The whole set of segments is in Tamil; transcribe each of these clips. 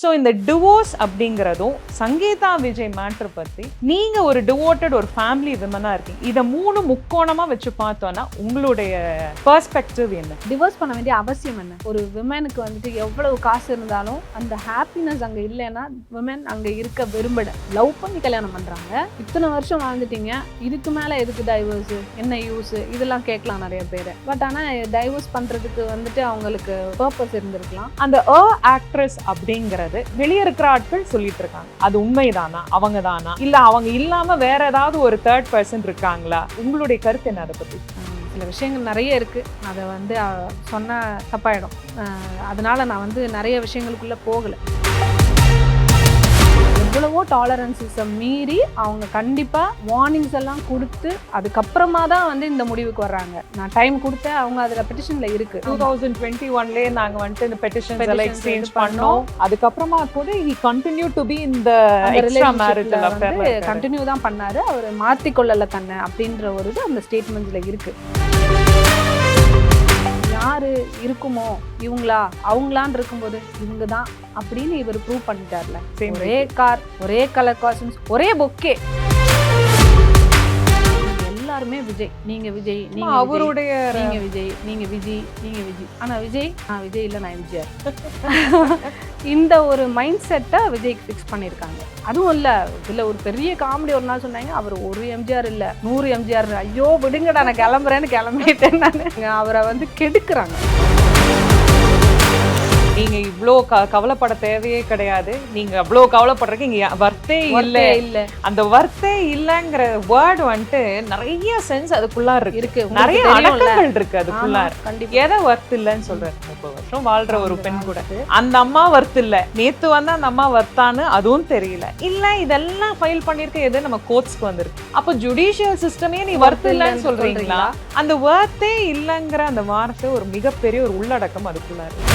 ஸோ இந்த டிவோர்ஸ் அப்படிங்கிறதும் சங்கீதா விஜய் மேட்ரு பற்றி நீங்கள் ஒரு டிவோட்டட் ஒரு ஃபேமிலி விமனாக இருக்கீங்க. இதை மூணு முக்கோணமாக வச்சு பார்த்தோன்னா உங்களுடைய பெர்ஸ்பெக்டிவ் என்ன? டிவோர்ஸ் பண்ண வேண்டிய அவசியம் என்ன? ஒரு விமனுக்கு வந்துட்டு எவ்வளவு காசு இருந்தாலும் அந்த ஹாப்பினஸ் அங்கே இல்லைன்னா விமன் அங்கே இருக்க விரும்பல. லவ் பண்ணி கல்யாணம் பண்ணுறாங்க, இத்தனை வருஷம் வாழ்ந்துட்டீங்க, இதுக்கு மேலே எதுக்கு டைவர்ஸு, என்ன யூஸு, இதெல்லாம் கேட்கலாம் நிறைய பேர். பட் ஆனால் டைவர்ஸ் பண்ணுறதுக்கு வந்துட்டு அவங்களுக்கு பர்பஸ் இருந்திருக்கலாம். அந்த ஆக்ட்ரஸ் அப்படிங்கிற வெளியே இருக்கிற ஆட்கள் சொல்லிட்டு இருக்காங்க, அது உண்மைதானா, அவங்க தானா, இல்ல அவங்க இல்லாம வேற ஏதாவது ஒரு தேர்ட் பர்சன் இருக்காங்களா? உங்களுடைய கருத்து என்ன அதை பத்தி? சில விஷயங்கள் நிறைய இருக்குது, அதை வந்து சொன்னால் தப்பாயிடும். அதனால நான் வந்து நிறைய விஷயங்களுக்குள்ளே போகலை. எவ்வளவோ டாலரன்ஸஸை மீறி அவங்க கண்டிப்பாக வார்னிங்ஸ் எல்லாம் கொடுத்து அதுக்கப்புறமா தான் வந்து இந்த முடிவுக்கு வர்றாங்க. நான் டைம் கொடுத்தேன், அவங்க அதில் பெட்டிஷனில் இருக்குது. 2021 நாங்கள் வந்துட்டு இந்த பெட்டிஷன்ஸ் எல்லாம் எக்ஸ்சேஞ்ச் பண்ணோம். அதுக்கப்புறமா கூட he continued to be in the extra marital affair. Continue தான் பண்ணாரு, அவர் மாற்றிக்கொள்ளலை தன்னை அப்படின்ற ஒரு இது அந்த ஸ்டேட்மெண்ட்ஸில் இருக்குது. யாரு இருக்குமோ இவங்களா அவங்களான்னு இருக்கும்போது இவங்க தான் அப்படின்னு இவர் ப்ரூவ் பண்ணிட்டார்ல. ஒரே கார், ஒரே கலர் காஸ்டியூம்ஸ், ஒரே பொக்கே, எல்லாருமே விஜய், நீங்க விஜய், நீங்க அவருடைய, நீங்க விஜய், நீங்க விஜய், நீங்க விஜய். ஆனா விஜய், நான் விஜய் இல்லை, நான் விஜய். இந்த ஒரு மைண்ட் செட்டை விஜய்க்கு ஃபிக்ஸ் பண்ணியிருக்காங்க. அதுவும் இல்லை, இதில் ஒரு பெரிய காமெடி ஒரு நாள் சொன்னாங்க, அவர் ஒரு எம்ஜிஆர் இல்லை 100 எம்ஜிஆர். ஐயோ விடுங்கடா, நான் கிளம்புறேன்னு கிளம்பிட்டேன். நான் அவரை வந்து கெடுக்கிறாங்க. நீங்க இவ்வளோ கவலைப்பட தேவையே கிடையாது, நீங்க அவ்வளோ கவலைப்படுறதுக்கு இங்க வர்த்தே இல்லை. அந்த வர்த்தே இல்லைங்கிற வேர்டு வந்துட்டு நிறைய சென்ஸ் அதுக்குள்ளா இருக்கு, நிறைய அடக்கங்கள் இருக்கு அதுக்குள்ளா. எதை வர்த் இல்லைன்னு சொல்றேன்? 30 வருஷம் வாழ்ற ஒரு பெண் கூட அந்த அம்மா வர்த் இல்ல, நேத்து வந்து அந்த அம்மா வர்த்தான்னு அதுவும் தெரியல. இல்ல இதெல்லாம் ஃபைல் பண்ணிருக்க எது நம்ம கோர்ட்ஸ்க்கு வந்திருக்கு. அப்போ ஜுடிஷியல் சிஸ்டமே நீ வர்த் இல்லைன்னு சொல்றீங்களா? அந்த வர்த்தே இல்லைங்கிற அந்த வார்த்தை ஒரு மிகப்பெரிய ஒரு உள்ளடக்கம் அதுக்குள்ள இருக்கு.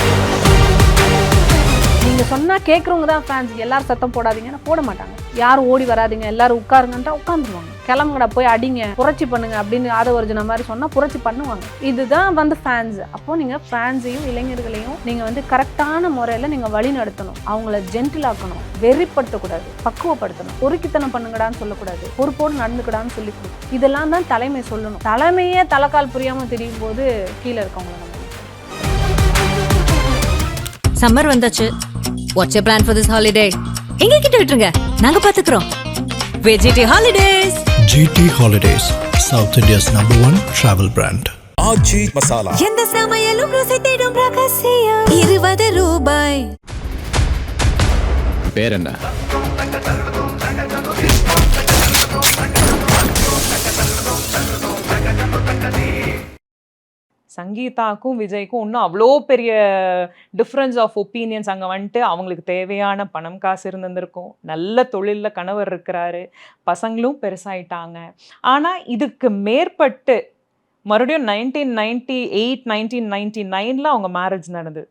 நீங்கள் சொன்னால் கேட்குறவங்க தான் ஃபேன்ஸ். எல்லாரும் சத்தம் போடாதீங்கன்னா போட மாட்டாங்க, யாரும் ஓடி வராதிங்க, எல்லாரும் உட்காருங்கன்ட்டா உட்காந்துருவாங்க. கிளம்புங்கடா போய் அடிங்க, புரட்சி பண்ணுங்க அப்படின்னு ஆதவர்ஜுன மாதிரி சொன்னால் புரட்சி பண்ணுவாங்க. இதுதான் வந்து ஃபேன்ஸ். அப்போது நீங்கள் ஃபேன்ஸையும் இளைஞர்களையும் நீங்கள் வந்து கரெக்டான முறையில் நீங்கள் வழி நடத்தணும், அவங்கள ஜென்டில் ஆக்கணும், வெறிப்படுத்தக்கூடாது, பக்குவப்படுத்தணும். பொறுக்கித்தனம் பண்ணுங்கடான்னு சொல்லக்கூடாது, பொறுப்போடு நடந்துக்கடான்னு சொல்லி கொடுக்கும். இதெல்லாம் தான் தலைமை சொல்லணும். தலைமையே தலைக்கால் புரியாமல் தெரியும் போது கீழே இருக்கவங்கள நம்ம. சம்மர் வந்தாச்சு. What's your plan for this holiday? எங்க கிட்ட விட்டுருங்க, நாங்க பாத்துக்கிறோம். VGT Holidays. GT Holidays, South India's #1 travel brand. ஆச்சி மசாலா. எந்த சமையலும் ருசி தேடும் ரகசியம். 20 ரூபாய். பேர் என்ன? சங்கீதாக்கும் விஜய்க்கும் இன்னும் அவ்வளோ பெரிய டிஃப்ரென்ஸ் ஆஃப் ஒப்பீனியன்ஸ் அங்கே வந்துட்டு அவங்களுக்கு தேவையான பணம் காசு இருந்திருக்கும், நல்ல தொழிலில் கணவர் இருக்கிறாரு, பசங்களும் பெருசாயிட்டாங்க. ஆனால் இதுக்கு மேற்பட்டு மறுபடியும் 1998 1999 அவங்க மேரேஜ் நடந்தது.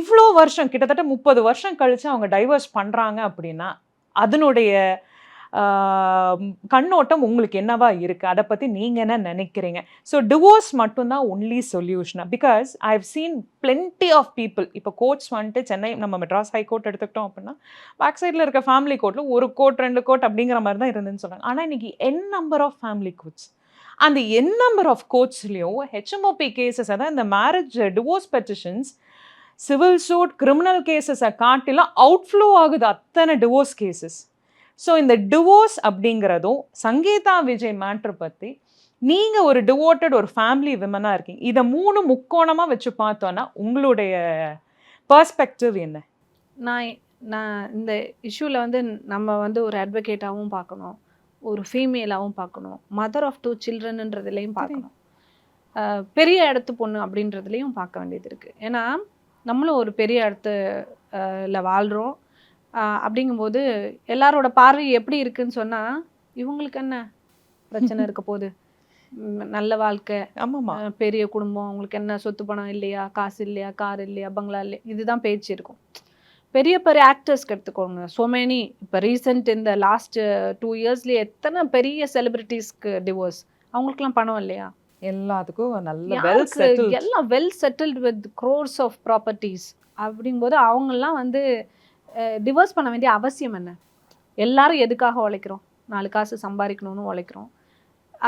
இவ்வளோ வருஷம், கிட்டத்தட்ட 30 வருஷம் கழித்து அவங்க டைவர்ஸ் பண்ணுறாங்க அப்படின்னா அதனுடைய கண்ணோட்டம் உங்களுக்கு என்னவா இருக்கு? அதை பற்றி நீங்கள் என்ன நினைக்கிறீங்க? ஸோ டிவோர்ஸ் மட்டும்தான் ஒன்லி சொல்யூஷனா? Because I have seen plenty of people. இப்போ கோர்ட்ஸ் வந்துட்டு சென்னை நம்ம மெட்ராஸ் ஹைகோர்ட் எடுத்துக்கிட்டோம் அப்படின்னா பேக் சைடில் இருக்க ஃபேமிலி கோர்ட்டில் 1 கோர்ட் 2 கோர்ட் அப்படிங்கிற மாதிரி தான் இருந்துன்னு சொன்னாங்க. ஆனால் இன்னைக்கு நம்பர் ஆஃப் ஃபேமிலி கோர்ட்ஸ், அந்த நம்பர் ஆஃப் கோர்ட்ஸ்லேயும் ஹெச்எம்ஓபி கேசஸ், அதான் இந்த marriage divorce petitions, civil suit, criminal கேசஸை காட்டிலாம் அவுட்ஃப்ளோ ஆகுது அத்தனை டிவோர்ஸ் கேசஸ். ஸோ இந்த டிவோர்ஸ் அப்படிங்கிறதும் சங்கீதா விஜய் மேட்ரு பற்றி நீங்கள் ஒரு டிவோட்டட் ஒரு ஃபேமிலி விமனாக இருக்கீங்க. இதை மூணு முக்கோணமாக வச்சு பார்த்தோன்னா உங்களுடைய பெர்ஸ்பெக்டிவ் என்ன? நான் இந்த இஷ்யூவில் வந்து நம்ம வந்து ஒரு அட்வொகேட்டாகவும் பார்க்கணும், ஒரு ஃபீமேலாகவும் பார்க்கணும், மதர் ஆஃப் 2 சில்ட்ரன்ன்றதுலேயும் பார்க்கணும், பெரிய இடத்து பொண்ணு அப்படின்றதுலேயும் பார்க்க வேண்டியது இருக்குது. ஏன்னா நம்மளும் ஒரு பெரிய இடத்துல வாழ்கிறோம். அப்படிங்கும்போது எல்லாரோட பார்வை எப்படி இருக்குன்னு சொன்னால், இவங்களுக்கு என்ன பிரச்சனை இருக்க போகுது, நல்ல வாழ்க்கை, ஆமாம்மா, பெரிய குடும்பம், அவங்களுக்கு என்ன சொத்து பணம் இல்லையா, காசு இல்லையா, கார் இல்லையா, பங்களா இல்லையா, இதுதான் பேச்சு இருக்கும். பெரிய பெரிய ஆக்டர்ஸ்க்கு எடுத்துக்கோங்க, ஸோ மெனி. இப்போ ரீசெண்ட் இந்த லாஸ்ட் 2 இயர்ஸ்லேயே எத்தனை பெரிய செலிபிரிட்டிஸ்க்கு டிவோர்ஸ், அவங்களுக்குலாம் பணம் இல்லையா? எல்லாத்துக்கும் நல்ல எல்லாம் well settled with crores of properties. அப்படிங்கும்போது அவங்கெல்லாம் வந்து டிவோர்ஸ் பண்ண வேண்டிய அவசியம் என்ன? எல்லாரும் எதுக்காக உழைக்கிறோம்? 4 காசு சம்பாதிக்கணும்னு உழைக்கிறோம்.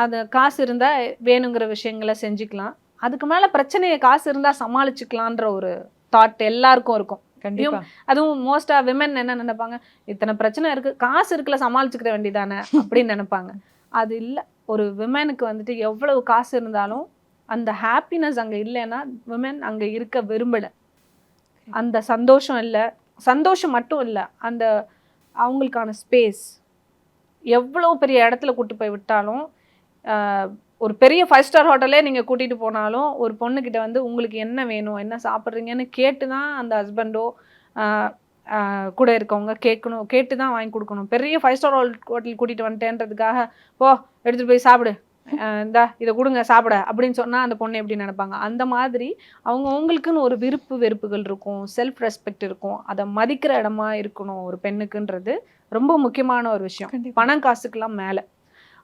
அந்த காசு இருந்தால் வேணுங்கிற விஷயங்களை செஞ்சுக்கலாம். அதுக்கு மேலே பிரச்சனையை காசு இருந்தால் சமாளிச்சுக்கலான்ற ஒரு தாட் எல்லாருக்கும் இருக்கும். கண்டிப்பா. அதுவும் மோஸ்ட்டாக விமன் என்ன நினைப்பாங்க, இத்தனை பிரச்சனை இருக்குது, காசு இருக்குல்ல சமாளிச்சுக்கிற வேண்டியதானே அப்படின்னு நினைப்பாங்க. அது இல்லை. ஒரு விமனுக்கு வந்துட்டு எவ்வளவு காசு இருந்தாலும் அந்த ஹாப்பினஸ் அங்கே இல்லைன்னா விமன் அங்கே இருக்க விரும்பலை. அந்த சந்தோஷம் இல்லை, சந்தோஷம் மட்டும் இல்லை, அந்த அவங்களுக்கான ஸ்பேஸ் எவ்வளோ பெரிய இடத்துல கூட்டு போய் விட்டாலும், ஒரு பெரிய 5 ஸ்டார் ஹோட்டலே நீங்கள் கூட்டிகிட்டு போனாலும் ஒரு பொண்ணுக்கிட்ட வந்து உங்களுக்கு என்ன வேணும், என்ன சாப்பிட்றீங்கன்னு கேட்டு தான் அந்த ஹஸ்பண்டோ கூட இருக்கவங்க கேட்டு தான் வாங்கி கொடுக்கணும். பெரிய 5 ஸ்டார் ஹோட்டல் கூட்டிகிட்டு வந்துட்டேன்றதுக்காக போ எடுத்துகிட்டு போய் சாப்பிடு, இதை கொடுங்க சாப்பிட அப்படின்னு சொன்னால் அந்த பொண்ணு எப்படி நினைப்பாங்க? அந்த மாதிரி அவங்களுக்குன்னு ஒரு விருப்பு வெறுப்புகள் இருக்கும், செல்ஃப் ரெஸ்பெக்ட் இருக்கும். அதை மதிக்கிற இடமா இருக்கணும் ஒரு பெண்ணுக்குன்றது ரொம்ப முக்கியமான ஒரு விஷயம். பணம் காசுக்கெல்லாம் மேலே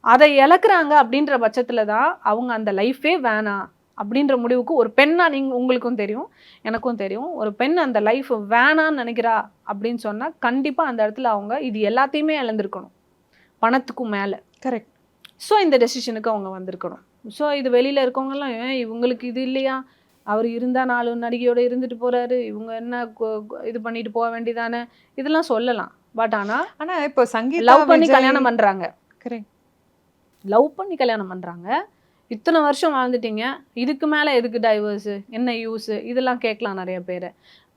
அதை இழக்கிறாங்க அப்படின்ற பட்சத்தில் தான் அவங்க அந்த லைஃபே வேணாம் அப்படின்ற முடிவுக்கு ஒரு பெண்ணாக உங்களுக்கும் தெரியும், எனக்கும் தெரியும். ஒரு பெண் அந்த லைஃப் வேணான்னு நினைக்கிறா அப்படின்னு சொன்னால் கண்டிப்பாக அந்த இடத்துல அவங்க இது எல்லாத்தையுமே இழந்திருக்கணும், பணத்துக்கும் மேலே. கரெக்ட். ஸோ இந்த டெசிஷனுக்கு அவங்க வந்திருக்கணும். ஸோ இது வெளியில் இருக்கவங்கலாம் இவங்களுக்கு இது இல்லையா, அவர் இருந்தால் 4 நடிகையோடு இருந்துட்டு போகிறாரு, இவங்க என்ன இது பண்ணிட்டு போக வேண்டியதானே, இதெல்லாம் சொல்லலாம். பட் ஆனால் இப்போ சங்கீதா லவ் பண்ணி கல்யாணம் பண்ணுறாங்க. கரெக்ட். லவ் பண்ணி கல்யாணம் பண்ணுறாங்க, இத்தனை வருஷம் வாழ்ந்துட்டீங்க, இதுக்கு மேலே எதுக்கு டைவர்ஸு, என்ன யூஸு, இதெல்லாம் கேட்கலாம் நிறைய பேர்.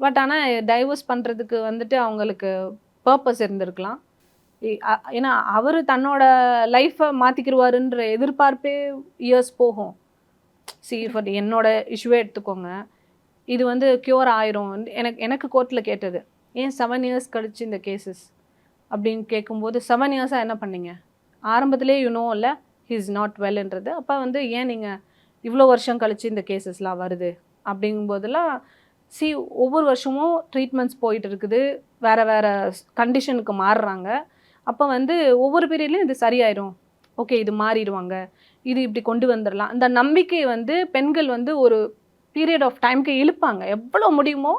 பட் ஆனால் டைவர்ஸ் பண்ணுறதுக்கு வந்துட்டு அவங்களுக்கு பர்பஸ் இருந்திருக்கலாம். ஏன்னா அவர் தன்னோட லைஃப்பை மாற்றிக்கிடுவாருன்ற எதிர்பார்ப்பே இயர்ஸ் போகும். ஃபார் என்னோட இஷ்யூவே எடுத்துக்கோங்க, இது வந்து க்யூர் ஆயிரும். எனக்கு கோர்ட்டில் கேட்டது, ஏன் 7 இயர்ஸ் கழிச்சு இந்த கேசஸ் அப்படின்னு கேட்கும்போது, 7 இயர்ஸாக என்ன பண்ணீங்க, ஆரம்பத்திலே இல்லை ஹி இஸ் நாட் வெல்ன்றது, அப்போ வந்து ஏன் நீங்கள் இவ்வளோ வருஷம் கழிச்சு இந்த கேசஸ்லாம் வருது அப்படிங்கும்போதெல்லாம் ஒவ்வொரு வருஷமும் ட்ரீட்மெண்ட்ஸ் போயிட்டு இருக்குது, வேறு வேறு கண்டிஷனுக்கு மாறுறாங்க. அப்போ வந்து ஒவ்வொரு பீரியட்லையும் இது சரியாயிரும், ஓகே இது மாறிடுவாங்க, இது இப்படி கொண்டு வந்துடலாம். அந்த நம்பிக்கை வந்து பெண்கள் வந்து ஒரு பீரியட் ஆஃப் டைமுக்கு இழுப்பாங்க, எவ்வளோ முடியுமோ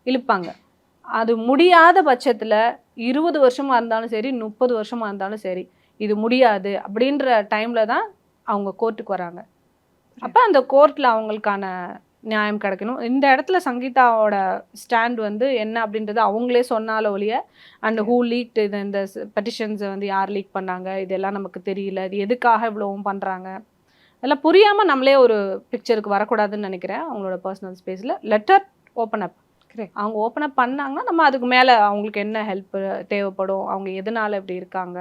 இழுப்பாங்க. அது முடியாத பட்சத்தில் 20 வருஷமாக இருந்தாலும் சரி, 30 வருஷமாக இருந்தாலும் சரி, இது முடியாது அப்படின்ற டைமில் தான் அவங்க கோர்ட்டுக்கு வராங்க. அப்போ அந்த கோர்ட்டில் அவங்களுக்கான நியாயம் கிடைக்கணும். இந்த இடத்துல சங்கீதாவோட ஸ்டாண்ட் வந்து என்ன அப்படின்றது அவங்களே சொன்னால ஒழிய, அண்ட் ஹூ லீக் இந்த பெட்டிஷன்ஸை வந்து யார் லீக் பண்ணாங்க, இதெல்லாம் நமக்கு தெரியல, இது எதுக்காக இவ்வளவும் பண்ணுறாங்க, அதெல்லாம் புரியாமல் நம்மளே ஒரு பிக்சருக்கு வரக்கூடாதுன்னு நினைக்கிறேன். அவங்களோட பர்சனல் ஸ்பேஸில் லெட்டர் ஓப்பன் அப், அவங்க ஓப்பன் அப் பண்ணாங்கன்னா நம்ம அதுக்கு மேலே அவங்களுக்கு என்ன ஹெல்ப் தேவைப்படும், அவங்க எதனால் இப்படி இருக்காங்க.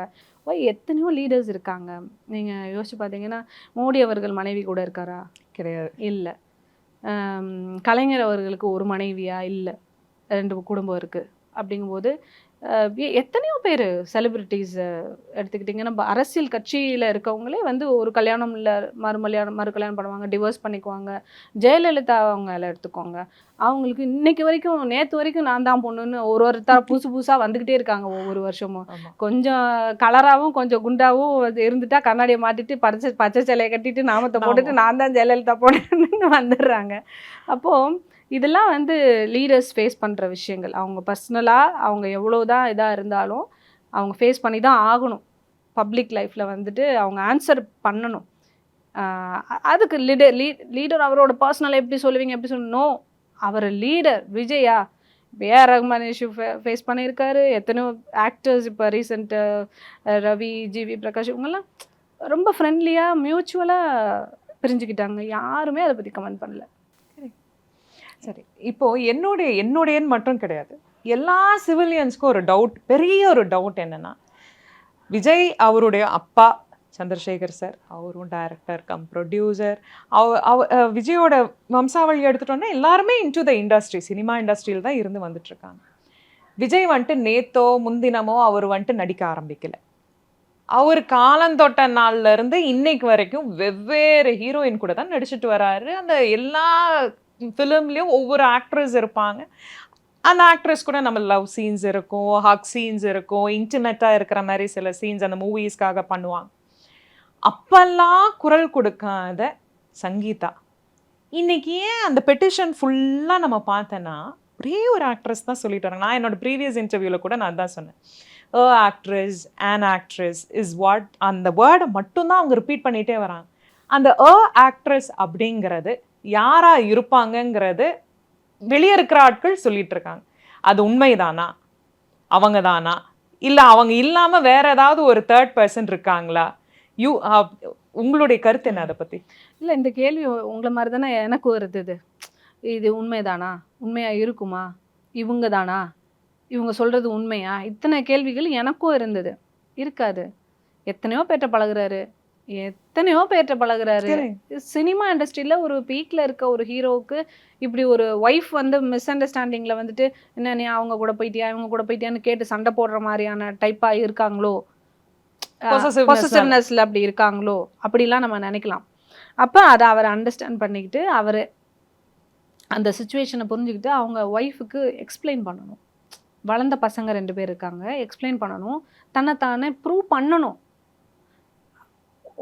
எத்தனையோ லீடர்ஸ் இருக்காங்க. நீங்கள் யோசிச்சு பார்த்தீங்கன்னா மோடி அவர்கள் மனைவி கூட இருக்காரா? கிடையாது. இல்லை. கலைஞர் அவர்களுக்கு ஒரு மனைவியா? இல்லை, 2 குடும்பம் இருக்குது. அப்படிங்கும்போது எத்தனையோ பேர் செலிப்ரிட்டிஸ் எடுத்துக்கிட்டிங்கன்னா, நம்ம அரசியல் கட்சியில் இருக்கவங்களே வந்து ஒரு கல்யாணம் இல்லை மறு கல்யாணம் பண்ணுவாங்க, டிவோர்ஸ் பண்ணிக்குவாங்க. ஜெயலலிதா அவங்க எல்லாம் எடுத்துக்கோங்க, அவங்களுக்கு இன்னைக்கு வரைக்கும் நேற்று வரைக்கும் நான் தான் பொண்ணுன்னு ஒருத்தர் புதுசாக வந்துக்கிட்டே இருக்காங்க ஒவ்வொரு வருஷமும். கொஞ்சம் கலராகவும் கொஞ்சம் குண்டாகவும் இருந்துட்டா கண்ணாடியை மாட்டிட்டு பச்சை சிலையை கட்டிட்டு நாமத்தை போட்டுட்டு நான் தான் ஜெயலலிதா பொண்ணுன்னு வந்துடுறாங்க. அப்போது இதெல்லாம் வந்து லீடர்ஸ் ஃபேஸ் பண்ணுற விஷயங்கள். அவங்க பர்சனலாக அவங்க எவ்வளோ தான் இதாக இருந்தாலும் அவங்க ஃபேஸ் பண்ணி தான் ஆகணும். பப்ளிக் லைஃப்பில் வந்துட்டு அவங்க ஆன்சர் பண்ணணும். அதுக்கு லீடர் அவரோட பர்சனலை எப்படி சொல்லுவீங்க, எப்படி சொல்லணும், அவர் லீடர். விஜயா ஏஆர் ரஹ்மான் இஷ்யூ ஃபேஸ் பண்ணியிருக்காரு, எத்தனையோ ஆக்டர்ஸ் இப்போ ரீசெண்ட்டு ரவி, ஜிவி பிரகாஷ் இவங்கெல்லாம் ரொம்ப ஃப்ரெண்ட்லியாக மியூச்சுவலாக பிரிஞ்சுக்கிட்டாங்க, யாருமே அதை பற்றி கமெண்ட் பண்ணல. சரி, இப்போ என்னுடையன்னு மட்டும் கிடையாது, எல்லா சிவிலியன்ஸ்க்கும் ஒரு டவுட், பெரிய ஒரு டவுட் என்னன்னா, விஜய் அவருடைய அப்பா சந்திரசேகர் சார், அவரும் டைரக்டர் கம் ப்ரொடியூசர், விஜயோட வம்சாவளி எடுத்துட்டோன்னா எல்லாருமே இன்டு த இண்டஸ்ட்ரி, சினிமா இண்டஸ்ட்ரியில் தான் இருந்து வந்துட்டுருக்காங்க. விஜய் வந்துட்டு நேத்தோ முன்தினமோ அவர் வந்துட்டு நடிக்க ஆரம்பிக்கல. அவர் காலந்தொட்ட நாள்ல இருந்து இன்னைக்கு வரைக்கும் வெவ்வேறு ஹீரோயின் கூட தான் நடிச்சுட்டு வராரு. அந்த எல்லா ஃபிலிம்லேயும் ஒவ்வொரு ஆக்ட்ரஸ் இருப்பாங்க. அந்த ஆக்ட்ரஸ் கூட நம்ம லவ் சீன்ஸ் இருக்கும், ஹக் சீன்ஸ் இருக்கும், இன்டிமேட்டாக இருக்கிற மாதிரி சில சீன்ஸ் அந்த மூவிஸ்க்காக பண்ணுவாங்க. அப்பெல்லாம் குரல் கொடுக்காத சங்கீதா இன்னைக்கு ஏன் அந்த பெட்டிஷன் ஃபுல்லாக நம்ம பார்த்தோன்னா ஒரே ஒரு ஆக்ட்ரஸ் தான் சொல்லிட்டு வராங்க. நான் என்னோட ப்ரீவியஸ் இன்டர்வியூவில் கூட நான் தான் சொன்னேன், actress an actress is what, அந்த வேர்டை மட்டும்தான் அவங்க ரிப்பீட் பண்ணிகிட்டே வராங்க. அந்த ஆக்ட்ரஸ் அப்படிங்கிறது யாரா இருப்பாங்கங்கிறது வெளியே இருக்கிற ஆட்கள் சொல்லிட்டு இருக்காங்க. அது உண்மைதானா, அவங்க தானா, இல்லை அவங்க இல்லாமல் வேற ஏதாவது ஒரு தேர்ட் பர்சன் இருக்காங்களா? உங்களுடைய கருத்து என்ன அதை பற்றி? இல்லை, இந்த கேள்வி உங்களை மாதிரி தானே எனக்கும் வருது. இது உண்மைதானா, உண்மையாக இருக்குமா, இவங்க தானா, இவங்க சொல்கிறது உண்மையா, இத்தனை கேள்விகள் எனக்கும் இருந்தது. இருக்காது. எத்தனையோ பேர்ட்ட பழகுறாரு, சினிமா இண்டஸ்ட்ரியில் ஒரு பீக்கில் இருக்க ஒரு ஹீரோவுக்கு இப்படி ஒரு ஒய்ஃப் வந்து மிஸ் அண்டர்ஸ்டாண்டிங்கில் வந்துட்டு என்ன நீ அவங்க கூட போயிட்டியா இவங்க கூட போயிட்டியான்னு கேட்டு சண்டை போடுற மாதிரியான டைப்பாக இருக்காங்களோ, பொசசிவ்னஸ்ல அப்படி இருக்காங்களோ, அப்படிலாம் நம்ம நினைக்கலாம். அப்போ அதை அவர் அண்டர்ஸ்டாண்ட் பண்ணிக்கிட்டு அவர் அந்த சுச்சுவேஷனை புரிஞ்சுக்கிட்டு அவங்க ஒய்ஃபுக்கு எக்ஸ்பிளைன் பண்ணணும். வளர்ந்த பசங்க 2 பேர் இருக்காங்க, எக்ஸ்பிளைன் பண்ணணும், தன்னைத்தானே ப்ரூவ் பண்ணணும்.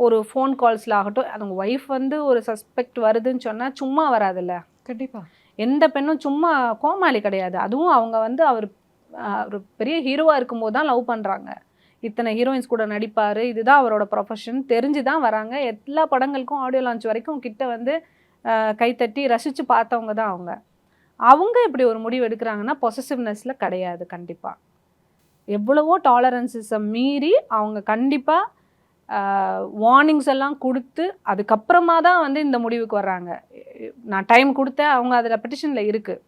ஒரு ஃபோன் கால்ஸில் ஆகட்டும், அவங்க ஒய்ஃப் வந்து ஒரு சஸ்பெக்ட் வருதுன்னு சொன்னால் சும்மா வராதுல்ல. கண்டிப்பாக எந்த பெண்ணும் சும்மா கோமாளி கிடையாது. அதுவும் அவங்க வந்து அவர் ஒரு பெரிய ஹீரோவாக இருக்கும்போது தான் லவ் பண்ணுறாங்க. இத்தனை ஹீரோயின்ஸ் கூட நடிப்பார், இதுதான் அவரோட ப்ரொஃபஷன், தெரிஞ்சு தான் வராங்க. எல்லா படங்களுக்கும் ஆடியோ லான்ச் வரைக்கும் கிட்ட வந்து கைத்தட்டி ரசித்து பார்த்தவங்க தான் அவங்க. அவங்க இப்படி ஒரு முடிவு எடுக்கிறாங்கன்னா பொசசிவ்னஸில் கிடையாது. கண்டிப்பாக எவ்வளவோ டாலரன்ஸஸை மீறி அவங்க கண்டிப்பாக வார்னிங்ஸ் எல்லாம் கொடுத்து அதுக்கப்புறமா தான் வந்து இந்த முடிவுக்கு வர்றாங்க. நான் டைம் கொடுத்தேன், அவங்க அதில் பெட்டிஷனில் இருக்குது.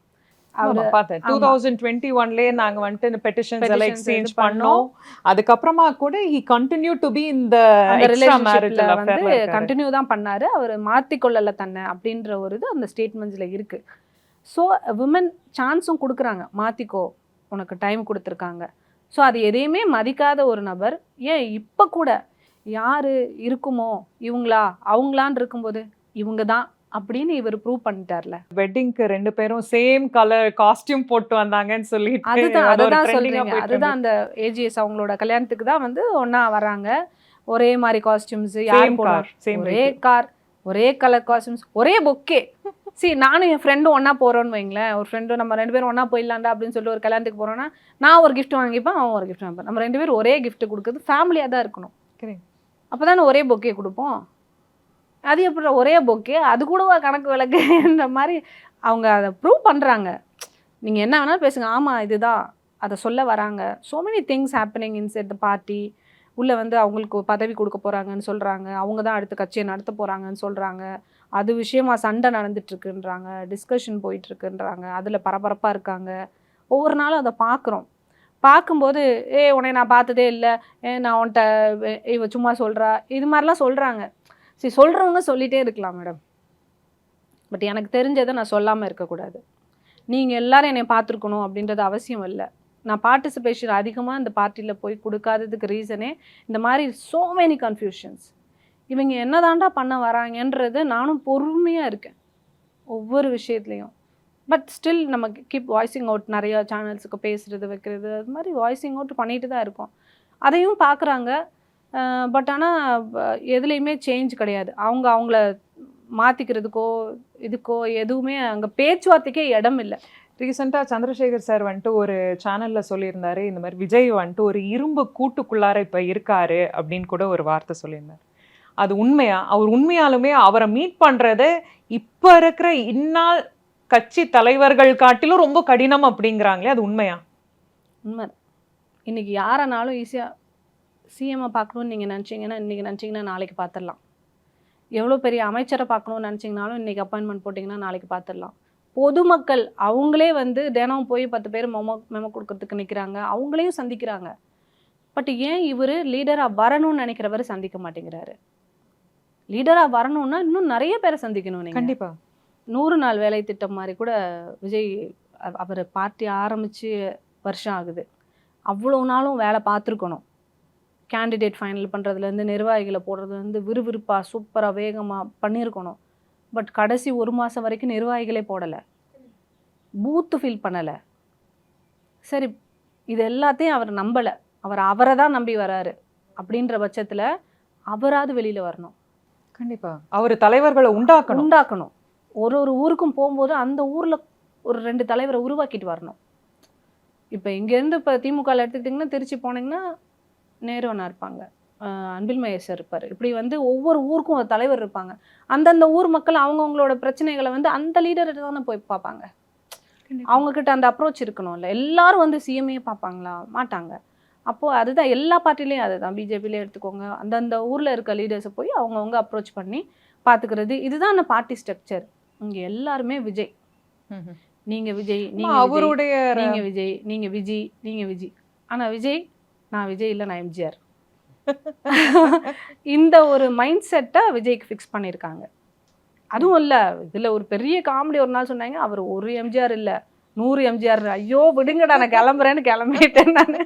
அவர் பார்த்தேன் 2021லேயே நாங்கள் வந்துட்டு இந்த பெட்டிஷன்ஸ் எல்லாம் எக்ஸ்சேஞ்ச் பண்ணோம். அதுக்கப்புறமா கூட he continued to be in the ரிலேஷன்ஷிப்ல வந்து கண்டினியூ தான் பண்ணாரு. அவர் மாற்றிக்கொள்ளலை தன்னை அப்படின்ற ஒரு இது அந்த ஸ்டேட்மெண்ட்ஸில் இருக்குது. ஸோ விமன் சான்ஸும் கொடுக்குறாங்க, மாற்றிக்கோ, உனக்கு டைம் கொடுத்துருக்காங்க. ஸோ அது எதையுமே மதிக்காத ஒரு நபர் ஏன் இப்போ கூட யார் இருக்குமோ இவங்களா அவங்களான்னு இருக்கும்போது இவங்க தான் அப்படின்னு இவர் ப்ரூவ் பண்ணிட்டார்ல. வெட்டிங்க்கு 2 பேரும் சேம் கலர் காஸ்டியூம் போட்டு வந்தாங்கன்னு சொல்லிட்டு அதுதான் சொல்றீங்க. அதுதான் அந்த ஏஜிஎஸ் அவங்களோட கல்யாணத்துக்கு தான் வந்து ஒன்றா வராங்க, ஒரே மாதிரி காஸ்டியூம்ஸ், ஒரே கார், ஒரே கலர் காஸ்டியூம்ஸ், ஒரே பொக்கே. நானும் என் ஃப்ரெண்டும் ஒன்றா போகிறோன்னு வைங்களேன், ஒரு ஃப்ரெண்டும் நம்ம 2 பேரும் ஒன்றா போயிடலாண்டா அப்படின்னு சொல்லிட்டு ஒரு கல்யாணத்துக்கு போகிறோன்னா நான் ஒரு கிஃப்ட் வாங்கிப்பேன், அவன் ஒரு கிஃப்ட் வாங்கிப்பேன். நம்ம 2 பேரும் ஒரே கிஃப்ட் கொடுக்குறது ஃபேமிலியாக தான் இருக்கணும். அப்போ தானே ஒரே பொக்கே கொடுப்போம். அது எப்படி ஒரே பொக்கே, அது கூடவா கணக்கு விளக்குன்ற மாதிரி அவங்க அதை ப்ரூவ் பண்ணுறாங்க. நீங்கள் என்ன வேணாலும் பேசுங்க, ஆமாம் இதுதான் அதை சொல்ல வராங்க. So many things happening inside the party. உள்ளே வந்து அவங்களுக்கு பதவி கொடுக்க போகிறாங்கன்னு சொல்கிறாங்க, அவங்க தான் அடுத்த கட்சியை நடத்த போகிறாங்கன்னு சொல்கிறாங்க, அது விஷயமா சண்டை நடந்துட்டுருக்குன்றாங்க, டிஸ்கஷன் போயிட்டுருக்குன்றாங்க, அதில் பரபரப்பாக இருக்காங்க. ஒவ்வொரு நாளும் அதை பார்க்குறோம். பார்க்கும்போது உன்னை நான் பார்த்ததே இல்லை, நான் உன்கிட்ட இவ சும்மா சொல்கிறா, இது மாதிரிலாம் சொல்கிறாங்க. சொல்கிறவங்க சொல்லிகிட்டே இருக்கலாம் மேடம், பட் எனக்கு தெரிஞ்சதை நான் சொல்லாமல் இருக்கக்கூடாது. நீங்கள் எல்லோரும் என்னை பார்த்துருக்கணும் அப்படின்றது அவசியம் இல்லை. நான் பார்ட்டிசிபேஷன் அதிகமாக இந்த பார்ட்டியில் போய் கொடுக்காததுக்கு ரீசனே இந்த மாதிரி ஸோ மெனி கன்ஃபியூஷன்ஸ். இவங்க என்ன தாண்டா பண்ண வராங்கன்றது நானும் பொறுமையாக இருக்கேன் ஒவ்வொரு விஷயத்துலையும். பட் ஸ்டில் நம்ம கீப் வாய்ஸிங் அவுட், நிறையா சேனல்ஸுக்கு பேசுகிறது வைக்கிறது, அது மாதிரி வாய்ஸிங் அவுட் பண்ணிட்டு தான் இருக்கோம். அதையும் பார்க்குறாங்க. பட் ஆனால் எதுலேயுமே சேஞ்ச் கிடையாது. அவங்கள மாற்றிக்கிறதுக்கோ இதுக்கோ எதுவுமே அங்கே பேச்சுவார்த்தைக்கே இடம் இல்லை. ரீசெண்டாக சந்திரசேகர் சார் வந்துட்டு ஒரு சேனலில் சொல்லியிருந்தாரு, இந்த மாதிரி விஜய் வந்துட்டு ஒரு இரும்பு கூட்டுக்குள்ளார இப்போ இருக்காரு அப்படின்னு கூட ஒரு வார்த்தை சொல்லியிருந்தார். அது உண்மையா? அவர் உண்மையாலுமே அவரை மீட் பண்ணுறது இப்போ இருக்கிற இந்நாள் கட்சி தலைவர்கள் காட்டிலும் ரொம்ப கடினம் அப்படிங்கிறாங்களே, அது உண்மையா? உண்மை. இன்றைக்கி யாரனாலும் ஈஸியாக சிஎம்ஐ பார்க்கணுன்னு நீங்கள் நினச்சிங்கன்னா இன்றைக்கி நினச்சிங்கன்னா நாளைக்கு பார்த்துடலாம். எவ்வளோ பெரிய அமைச்சரை பார்க்கணுன்னு நினச்சிங்கனாலும் இன்றைக்கி அப்பாயின்மெண்ட் போட்டிங்கன்னா நாளைக்கு பார்த்துடலாம். பொதுமக்கள் அவங்களே வந்து தினம் போய் 10 பேர் மெமோ கொடுக்கறதுக்கு நிற்கிறாங்க, அவங்களையும் சந்திக்கிறாங்க. பட் ஏன் இவர் லீடராக வரணும்னு நினைக்கிறவர் சந்திக்க மாட்டேங்கிறாரு? லீடராக வரணும்னா இன்னும் நிறைய பேரை சந்திக்கணும். நீங்கள் கண்டிப்பாக 100 நாள் வேலை திட்டம் மாதிரி கூட விஜய் அவர் பார்ட்டி ஆரம்பித்து வருஷம் ஆகுது, அவ்வளோ நாளும் வேலை பார்த்துருக்கணும். கேண்டிடேட் ஃபைனல் பண்ணுறதுலேருந்து நிர்வாகிகளை போடுறதுலேருந்து விறுவிறுப்பாக சூப்பராக வேகமாக பண்ணியிருக்கணும். பட் கடைசி 1 மாதம் வரைக்கும் நிர்வாகிகளே போடலை, பூத்து ஃபீல் பண்ணலை. சரி, இது எல்லாத்தையும் அவர் நம்பலை, அவரை தான் நம்பி வராரு. அப்படின்ற பட்சத்தில் அவராது வெளியில் வரணும். கண்டிப்பாக அவர் தலைவர்களை உண்டாக்கணும். ஒரு ஊருக்கும் போகும்போது அந்த ஊரில் ஒரு 2 தலைவரை உருவாக்கிட்டு வரணும். இப்போ இங்கேருந்து இப்போ திமுகவில் எடுத்துக்கிட்டிங்கன்னா திருச்சி போனீங்கன்னா நேரு அண்ணா இருப்பாங்க, அன்பில் மகேஷ் சார் இருப்பார். இப்படி வந்து ஒவ்வொரு ஊருக்கும் ஒரு தலைவர் இருப்பாங்க. அந்தந்த ஊர் மக்கள் அவங்கவுங்களோட பிரச்சனைகளை வந்து அந்த லீடர் தானே போய் பார்ப்பாங்க. அவங்கக்கிட்ட அந்த அப்ரோச் இருக்கணும்ல. எல்லாரும் வந்து சிஎம்ஏ பார்ப்பாங்களா? மாட்டாங்க. அப்போது அதுதான் எல்லா பார்ட்டிலையும் அதுதான். பிஜேபியிலே எடுத்துக்கோங்க, அந்தந்த ஊரில் இருக்க லீடர்ஸை போய் அவங்கவுங்க அப்ரோச் பண்ணி பார்த்துக்கிறது. இதுதான் அந்த பார்ட்டி ஸ்ட்ரக்சர். இங்கே எல்லாருமே விஜய், நீங்கள் விஜய், நீங்கள் அவருடைய நீங்கள் விஜய், நீங்கள் விஜய், நீங்கள் விஜய். ஆனால் விஜய், நான் விஜய் இல்லை, நான் எம்ஜிஆர். இந்த ஒரு மைண்ட் செட்டை விஜய்க்கு ஃபிக்ஸ் பண்ணியிருக்காங்க. அதுவும் இல்லை, இதில் ஒரு பெரிய காமெடி ஒரு நாள் சொன்னாங்க, அவர் ஒரு எம்ஜிஆர் இல்லை 100 எம்ஜிஆர். ஐயோ விடுங்கடா, நான் கிளம்புறேன்னு கிளம்பிட்டேன் நான்.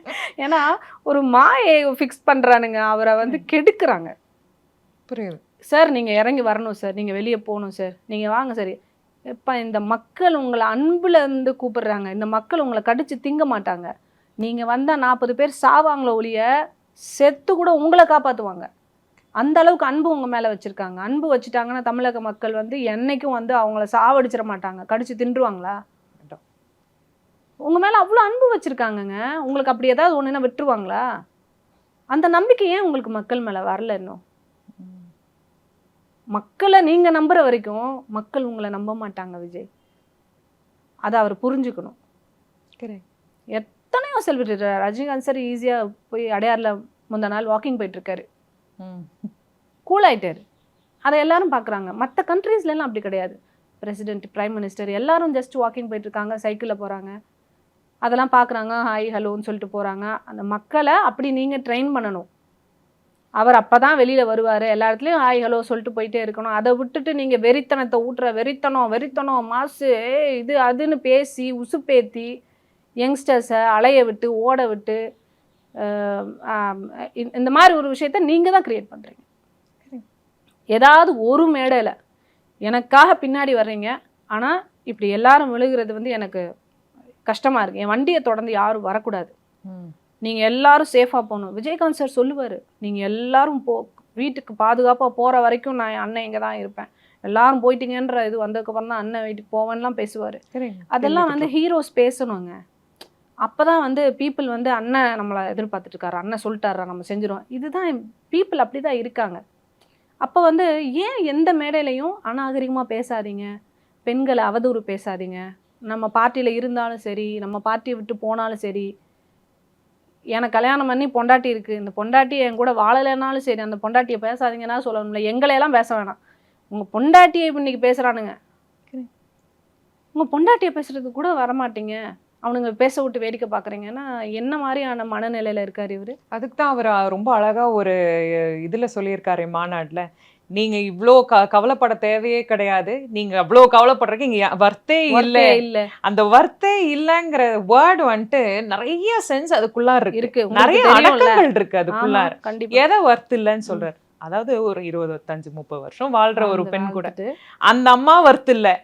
ஏன்னா ஒரு மாயை ஃபிக்ஸ் பண்ணுறானுங்க, அவரை வந்து கெடுக்கிறாங்க. புரியுது சார் நீங்கள் இறங்கி வரணும் சார், நீங்கள் வெளியே போகணும் சார், நீங்கள் வாங்க சார். இப்போ இந்த மக்கள் உங்களை அன்புல இருந்து கூப்பிடுறாங்க. இந்த மக்கள் உங்களை கடிச்சு திங்க மாட்டாங்க. நீங்கள் வந்தால் 40 பேர் சாவாங்களோ ஒழிய செத்து கூட உங்களை காப்பாற்றுவாங்க. அந்த அளவுக்கு அன்பு உங்கள் மேலே வச்சுருக்காங்க. அன்பு வச்சுட்டாங்கன்னா தமிழக மக்கள் வந்து என்னைக்கும் வந்து அவங்கள சாவடிச்சிட மாட்டாங்க, கடிச்சு தின்றுவாங்களா? உங்கள் மேலே அவ்வளோ அன்பு வச்சுருக்காங்கங்க. உங்களுக்கு அப்படி ஏதாவது ஒன்றுனா விட்டுருவாங்களா? அந்த நம்பிக்கை ஏன் உங்களுக்கு மக்கள் மேலே வரல? இன்னும் மக்களை நீங்கள் நம்புகிற வரைக்கும் மக்கள் உங்களை நம்ப மாட்டாங்க விஜய். அதை அவர் புரிஞ்சுக்கணும். எத்தனையோ செலிபிரிட்டி, ரஜினிகாந்த் சார் ஈஸியாக போய் அடையாரில் முந்தா நாள் வாக்கிங் போயிட்டுருக்காரு, கூல் ஆகிட்டார். அதை எல்லாரும் பார்க்குறாங்க. மற்ற கண்ட்ரீஸ்லாம் அப்படி கிடையாது. பிரசிடென்ட், பிரைம் மினிஸ்டர் எல்லாரும் ஜஸ்ட் வாக்கிங் போயிட்டுருக்காங்க, சைக்கிளில் போகிறாங்க, அதெல்லாம் பார்க்குறாங்க, ஹாய் ஹலோன்னு சொல்லிட்டு போகிறாங்க. அந்த மக்களை அப்படி நீங்கள் ட்ரெயின் பண்ணணும். அவர் அப்போ தான் வெளியில் வருவார், எல்லா இடத்துலையும் ஹாய் ஹலோ சொல்லிட்டு போயிட்டே இருக்கணும். அதை விட்டுட்டு நீங்கள் வெறித்தனத்தை ஊட்டுற வெறித்தனம் மாசு இது அதுன்னு பேசி உசுப்பேத்தி யங்ஸ்டர்ஸை அலைய விட்டு ஓட விட்டு இந்த மாதிரி ஒரு விஷயத்த நீங்கள் தான் க்ரியேட் பண்ணுறீங்க. ஏதாவது ஒரு மேடையில் எனக்காக பின்னாடி வர்றீங்க, ஆனால் இப்படி எல்லாரும் விழுகிறது வந்து எனக்கு கஷ்டமாக இருக்குது. என் வண்டியை தொடர்ந்து யாரும் வரக்கூடாது, நீங்கள் எல்லாரும் சேஃபாக போகணும். விஜயகாந்த் சார் சொல்லுவார், நீங்கள் எல்லாரும் வீட்டுக்கு பாதுகாப்பாக போகிற வரைக்கும் நான் என் அண்ணன் இங்கே தான் இருப்பேன், எல்லாரும் போயிட்டீங்கன்ற இது வந்ததுக்கப்புறம் தான் அண்ணன் வீட்டுக்கு போவேன்லாம் பேசுவார். அதெல்லாம் வந்து ஹீரோஸ் பேசணுங்க. அப்போ தான் வந்து பீப்புள் வந்து அண்ணன் நம்மளை எதிர்பார்த்துட்டு இருக்காரு, அண்ணன் சொல்லிட்டாரா நம்ம செஞ்சிடும். இதுதான் பீப்புள் அப்படி தான் இருக்காங்க. அப்போ வந்து ஏன் எந்த மேடையிலையும் அநாகரிகமாக பேசாதீங்க, பெண்களை அவதூறு பேசாதீங்க. நம்ம பார்ட்டியில் இருந்தாலும் சரி, நம்ம பார்ட்டியை விட்டு போனாலும் சரி, எனக்கு கல்யாணம் பண்ணி பொண்டாட்டி இருக்குது, இந்த பொண்டாட்டி என் கூட வாழலைனாலும் சரி, அந்த பொண்டாட்டியை பேசாதீங்கன்னா சொல்லணும்ல. எங்களையெல்லாம் பேச வேணாம், உங்கள் பொண்டாட்டியை இன்னைக்கு பேசுகிறானுங்க, உங்கள் பொண்டாட்டியை பேசுகிறதுக்கு கூட வரமாட்டீங்க, அவனுங்க பேச விட்டு வேடிக்கை பார்க்குறீங்கன்னா என்ன மாதிரியான மனநிலையில் இருக்கார் இவர்? அதுக்கு தான் அவர் ரொம்ப அழகாக ஒரு இதில் சொல்லியிருக்காரு மாநாட்டில், நீங்கள் இவ்வளோ கவலைப்பட தேவையே கிடையாது, நீங்கள் அவ்வளோ கவலைப்படுறதுக்கு இங்கே வர்த்தே இல்லை. அந்த வர்த்தே இல்லைங்கிற வேர்டு வந்துட்டு நிறைய சென்ஸ் அதுக்குள்ளார இருக்கு, நிறைய அடக்கங்கள் இருக்கு அதுக்குள்ளார. எதை வர்த்து இல்லைன்னு சொல்றாரு. அதாவது ஒரு 25-30 வருஷம் வாழ்ற ஒரு பெண் கூட அந்த அம்மா வர்த்து இல்லை,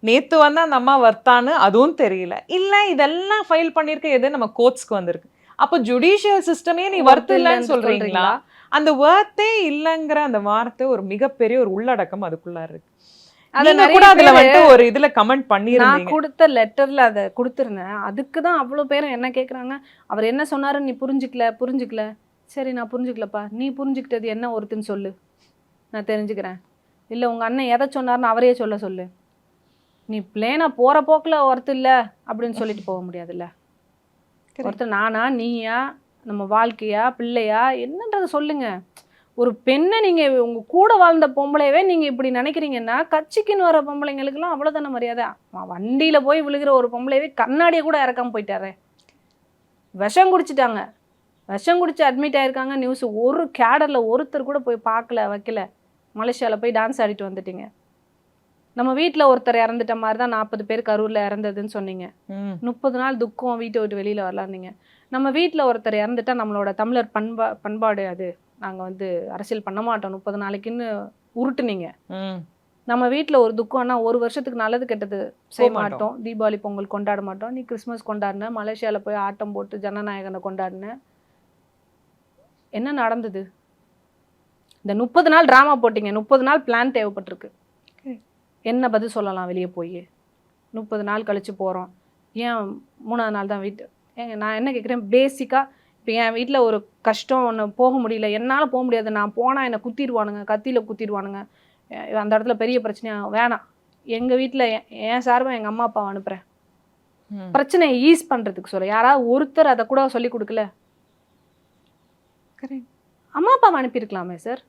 நேத்து வந்து அந்த அம்மா வர்த்தான்னு அதுவும் தெரியல, இல்ல இதெல்லாம் ஃபைல் பண்ணிருக்க எது நம்ம கோர்ட்ஸ்க்கு வந்திருக்கு. அப்போ ஜுடிஷியல் சிஸ்டமே நீ வர்த்து இல்லைன்னு சொல்றீங்களா? அந்த வர்த்தே இல்லைங்கிற அந்த வார்த்தை ஒரு மிகப்பெரிய ஒரு உள்ளடக்கம் அதுக்குள்ள இருக்கு. அதுல கூட அதுல வந்து ஒரு இதுல கமெண்ட் பண்ணிருந்தீங்க. நான் கொடுத்த லெட்டர்ல அதை கொடுத்துருந்தேன். அதுக்கு தான் அவ்வளவு பேரும் என்ன கேக்குறாங்க, அவர் என்ன சொன்னாரு நீ புரிஞ்சுக்கல. சரி நான் புரிஞ்சுக்கலப்பா, நீ புரிஞ்சுக்கிட்டது என்ன ஒருத்தன்னு சொல்லு, நான் தெரிஞ்சுக்கிறேன். இல்ல உங்க அண்ணன் எதை சொன்னாருன்னு அவரையே சொல்லு. நீ பிளேனா போற போக்குல ஒருத்தர் இல்லை அப்படின்னு சொல்லிட்டு போக முடியாதுல்ல. ஒருத்தர் நானா நீயா நம்ம வாழ்க்கையா பிள்ளையா என்னன்றதை சொல்லுங்க. ஒரு பெண்ணை நீங்க உங்க கூட வாழ்ந்த பொம்பளையவே நீங்க இப்படி நினைக்கிறீங்கன்னா கட்சிக்குன்னு வர பொம்பளைங்களுக்குலாம் அவ்வளோதான மரியாதை. வண்டியில போய் விழுகிற ஒரு பொம்பளையவே கண்ணாடியை கூட இறக்காம போயிட்டாரு. விஷம் குடிச்சிட்டாங்க, விஷம் குடிச்சு அட்மிட் ஆயிருக்காங்க. நியூஸ் ஒரு கேடர்ல ஒருத்தர் கூட போய் பார்க்கல வைக்கல. மலேசியாவில் போய் டான்ஸ் ஆடிட்டு வந்துட்டீங்க. நம்ம வீட்டில் ஒருத்தர் இறந்துட்ட மாதிரி தான் 40 பேர் கரூரில் இறந்ததுன்னு சொன்னீங்க. 30 நாள் துக்கம், வீட்டை விட்டு வெளியில் வரலான்னீங்க. நம்ம வீட்டில் ஒருத்தர் இறந்துட்டா நம்மளோட தமிழர் பண்பாடு அது, நாங்கள் வந்து அரசியல் பண்ண மாட்டோம் 30 நாளைக்குன்னு உருட்டுனீங்க. நம்ம வீட்டில் ஒரு துக்கம்னா ஒரு வருஷத்துக்கு நல்லது கெட்டது செய்ய மாட்டோம். தீபாவளி பொங்கல் கொண்டாட மாட்டோம். நீ கிறிஸ்மஸ் கொண்டாடின, மலேசியாவில் போய் ஆட்டம் போட்டு ஜனநாயகனை கொண்டாடின. என்ன நடந்தது? இந்த 30 நாள் ட்ராமா போட்டிங்க, 30 நாள் பிளான் தேவைப்பட்டிருக்கு. என்ன பதில் சொல்லலாம் வெளியே போய்? 30 நாள் கழிச்சு போகிறோம், ஏன் 3ஆவது நாள் தான் வீட்டு ஏங்க நான் என்ன கேட்குறேன், பேசிக்காக இப்போ என் வீட்டில் ஒரு கஷ்டம் ஒன்று போக முடியல, என்னால் போக முடியாது, நான் போனால் என்னை குத்திடுவானுங்க, கத்தியில் குத்திடுவானுங்க, அந்த இடத்துல பெரிய பிரச்சனையாக வேணாம், எங்கள் வீட்டில் என் சார்பாக எங்கள் அம்மா அப்பாவை அனுப்புகிறேன், பிரச்சனையை ஈஸ் பண்ணுறதுக்கு சொல்ல. யாராவது ஒருத்தர் அதை கூட சொல்லி கொடுக்கல, அம்மா அப்பாவை அனுப்பியிருக்கலாமே சார்.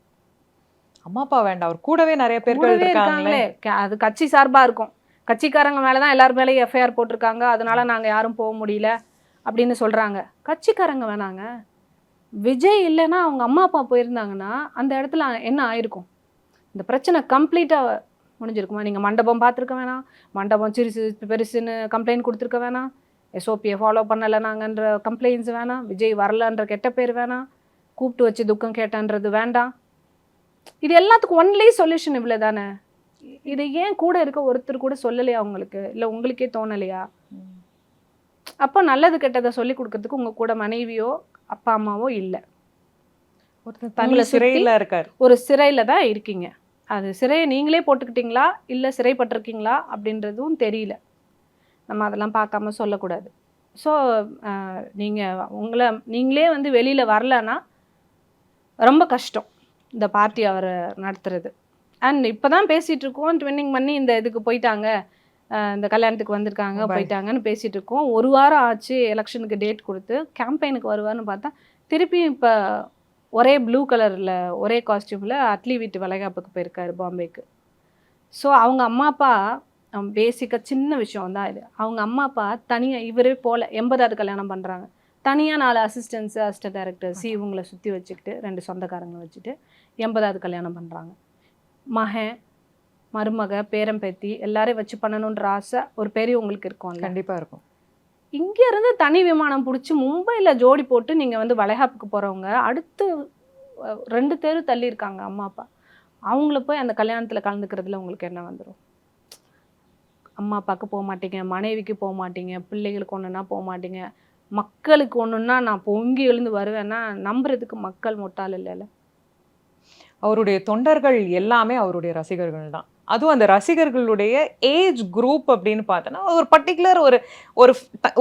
அம்மா அப்பா வேண்டாம், அவர் கூடவே நிறைய பேர்கள் இருக்காங்களே. அது கட்சி சார்பாக இருக்கும், கட்சிக்காரங்க மேலே தான் எல்லார் மேலேயும் எஃப்ஐஆர் போட்டிருக்காங்க, அதனால நாங்கள் யாரும் போக முடியல அப்படின்னு சொல்கிறாங்க. கட்சிக்காரங்க வேணாங்க, விஜய் இல்லைன்னா அவங்க அம்மா அப்பா போயிருந்தாங்கன்னா அந்த இடத்துல என்ன ஆயிருக்கும்? இந்த பிரச்சனை கம்ப்ளீட்டாக முடிஞ்சிருக்குமா? நீங்கள் மண்டபம் பார்த்துருக்க வேணாம், மண்டபம் சிறுசு பெருசுன்னு கம்ப்ளைண்ட் கொடுத்துருக்க வேணாம், எஸ்ஓபியை ஃபாலோ பண்ணலை நாங்கன்ற கம்ப்ளைண்ட்ஸ் வேணாம், விஜய் வரலன்ற கெட்ட பேர் வேணாம், கூப்பிட்டு வச்சு துக்கம் கேட்டன்றது வேண்டாம். இது எல்லாத்துக்கும் ஒன்லி சொல்யூஷன் இவ்வளோ தானே. இதை ஏன் கூட இருக்க ஒருத்தர் கூட சொல்லலையா உங்களுக்கு? இல்லை உங்களுக்கே தோணலையா? அப்போ நல்லது கெட்டதை சொல்லி கொடுக்கறதுக்கு உங்கள் கூட மனைவியோ அப்பா அம்மாவோ இல்லை, சிறையில் இருக்கார், ஒரு சிறையில் தான் இருக்கீங்க. அது சிறையை நீங்களே போட்டுக்கிட்டீங்களா இல்லை சிறைப்பட்டிருக்கீங்களா அப்படின்றதும் தெரியல. நம்ம அதெல்லாம் பார்க்காம சொல்லக்கூடாது. ஸோ நீங்கள் உங்களை நீங்களே வந்து வெளியில் வரலன்னா ரொம்ப கஷ்டம் இந்த பார்ட்டி அவரை நடத்துறது. அண்ட் இப்போ தான் பேசிகிட்டு இருக்கோம், ட்வின்னிங் பண்ணி இந்த இதுக்கு போயிட்டாங்க, இந்த கல்யாணத்துக்கு வந்திருக்காங்க போயிட்டாங்கன்னு பேசிகிட்டு இருக்கோம். ஒரு வாரம் ஆச்சு எலெக்ஷனுக்கு டேட் கொடுத்து, கேம்பெயினுக்கு வருவார்னு பார்த்தா திருப்பியும் இப்போ ஒரே ப்ளூ கலரில் ஒரே காஸ்டியூமில் அட்லி வீட்டு வளைகாப்புக்கு போயிருக்காரு பாம்பேக்கு. ஸோ அவங்க அம்மா அப்பா பேசிக்காக சின்ன விஷயம் தான் இது, அவங்க அம்மா அப்பா தனியாக இவரே போல் 80வது கல்யாணம் பண்ணுறாங்க, தனியாக 4 அசிஸ்டன்ஸு அசிஸ்டன்ட் டைரக்டர்ஸ் இவங்களை சுற்றி வச்சுக்கிட்டு 2 சொந்தக்காரங்களை வச்சுட்டு 80வது கல்யாணம் பண்ணுறாங்க. மகன் மருமக பேரம்பேத்தி எல்லாரையும் வச்சு பண்ணணுன்ற ஆசை ஒரு பெரியவங்களுக்கு இருக்கும், கண்டிப்பாக இருக்கும். இங்கேருந்து தனி விமானம் பிடிச்சி மும்பையில் ஜோடி போட்டு நீங்கள் வந்து வளைகாப்புக்கு போகிறவங்க அடுத்து 2 தெரு தள்ளி இருக்காங்க அம்மா அப்பா, அவங்கள போய் அந்த கல்யாணத்தில் கலந்துக்கிறதுல உங்களுக்கு என்ன வந்துடும்? அம்மா அப்பாவுக்கு போக மாட்டீங்க, மனைவிக்கு போக மாட்டீங்க, பிள்ளைகளுக்கு ஒன்றுனா போக மாட்டீங்க, மக்களுக்கு ஒன்றுன்னா நான் பொங்கி எழுந்து வருவேன்னா நம்புறதுக்கு மக்கள் முட்டாள் இல்லைல்ல. அவருடைய தொண்டர்கள் எல்லாமே அவருடைய ரசிகர்கள் தான். அதுவும் அந்த ரசிகர்களுடைய ஏஜ் குரூப் அப்படின்னு பார்த்தோன்னா ஒரு பர்டிகுலர் ஒரு